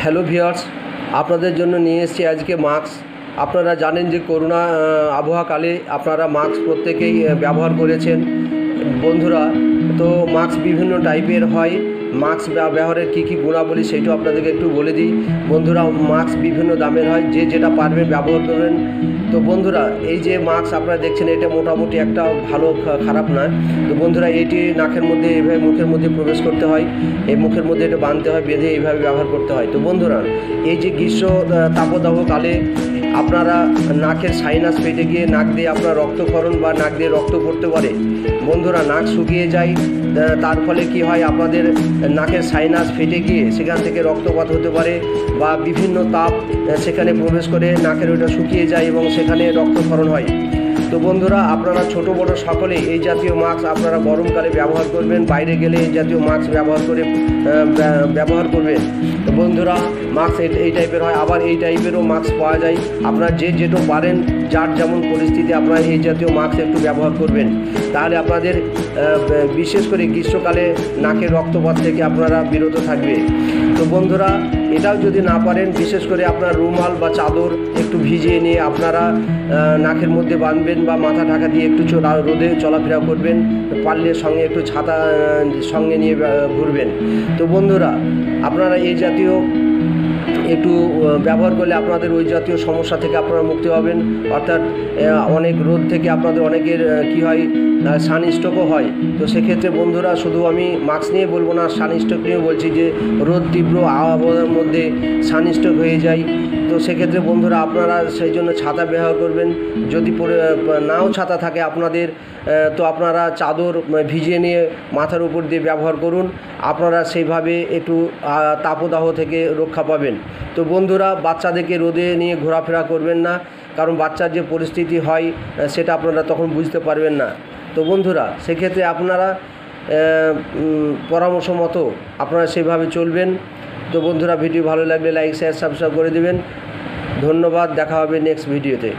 Hello viewers, আপনাদের জন্য নিয়ে এসেছি আজকে মাস্ক। আপনারা জানেন যে করোনা আবহাওয়াকালে আপনারা মাস্ক প্রত্যেকেই ব্যবহার করেছেন বন্ধুরা। তো মাস্ক বিভিন্ন টাইপের হয়। মাস্ক ব্যবহারের কী কী গুণাবলী সেইটাও আপনাদেরকে একটু বলে দিই বন্ধুরা। মাস্ক বিভিন্ন দামের হয়, যে যেটা পারবেন ব্যবহার করবেন। তো বন্ধুরা, এই যে মাস্ক আপনারা দেখছেন, এটা মোটামুটি একটা ভালো খারাপ নয়। তো বন্ধুরা, এইটি নাকের মধ্যে এইভাবে মুখের মধ্যে প্রবেশ করতে হয়, এই মুখের মধ্যে এটা বাঁধতে হয়, বেঁধে এইভাবে ব্যবহার করতে হয়। তো বন্ধুরা, এই যে গ্রীষ্ম তাপদাহকালে আপনারা নাকের সাইনাস ফেটে গিয়ে নাক দিয়ে আপনার রক্তক্ষরণ বা নাক দিয়ে রক্ত পড়তে পারে বন্ধুরা, নাক শুকিয়ে যায়। তার ফলে কি হয়, আপনাদের নাকের সাইনাস ফেটে গিয়ে সেখান থেকে রক্তপাত হতে পারে বা বিভিন্ন তাপ সেখানে প্রবেশ করে নাকের ওইটা শুকিয়ে যায় এবং সেখানে রক্তক্ষরণ হয়। তো বন্ধুরা, আপনারা ছোট বড় সকলে এই জাতীয় মাস্ক আপনারা গরমকালে ব্যবহার করবেন, বাইরে গেলে এই জাতীয় মাস্ক ব্যবহার করবেন। তো বন্ধুরা, মাস্ক এই টাইপের হয়, আবার এই টাইপেরও মাস্ক পাওয়া যায়। আপনারা যে যেটা পারেন, যার যেমন পরিস্থিতি, আপনারা এই জাতীয় মাস্ক একটু ব্যবহার করবেন। তাহলে আপনাদের বিশেষ করে গ্রীষ্মকালে নাকের রক্তপাত থেকে আপনারা বিরত থাকবে। তো বন্ধুরা, এটাও যদি না পারেন, বিশেষ করে আপনার রুমাল বা চাদর একটু ভিজিয়ে নিয়ে আপনারা নাকের মধ্যে বাঁধবেন বা মাথা ঢাকা দিয়ে একটু রোদে চলাফেরা করবেন। পারলে সঙ্গে একটু ছাতা সঙ্গে নিয়ে ঘুরবেন। তো বন্ধুরা, আপনারা এই জাতীয় একটু ব্যবহার করলে আপনাদের ওই জাতীয় সমস্যা থেকে আপনারা মুক্তি হবেন। অর্থাৎ অনেক রোদ থেকে আপনাদের অনেকের কি হয়, সানস্ট্রোকও হয়। তো সেক্ষেত্রে বন্ধুরা, শুধু আমি মাস্ক নিয়ে বলবো না, সানস্ট্রোক নিয়ে বলছি যে রোদ তীব্র আবহাওয়ার মধ্যে সানস্ট্রোক হয়ে যায়। তো সেক্ষেত্রে বন্ধুরা, আপনারা সেই জন্য ছাতা ব্যবহার করবেন। যদি নাও ছাতা থাকে আপনাদের, তো আপনারা চাদর ভিজিয়ে নিয়ে মাথার উপর দিয়ে ব্যবহার করুন। আপনারা সেইভাবে একটু তাপদাহ থেকে রক্ষা পাবেন। তো বন্ধুরা, বাচ্চাদেরকে রোদে নিয়ে ঘোরাফেরা করবেন না, কারণ বাচ্চার যে পরিস্থিতি হয় সেটা আপনারা তখন বুঝতে পারবেন না। তো বন্ধুরা, সেক্ষেত্রে আপনারা পরামর্শ মতো আপনারা সেভাবে চলবেন। তো বন্ধুরা, ভিডিও ভালো লাগলে লাইক শেয়ার সাবস্ক্রাইব করে দেবেন। ধন্যবাদ, দেখা হবে নেক্সট ভিডিওতে।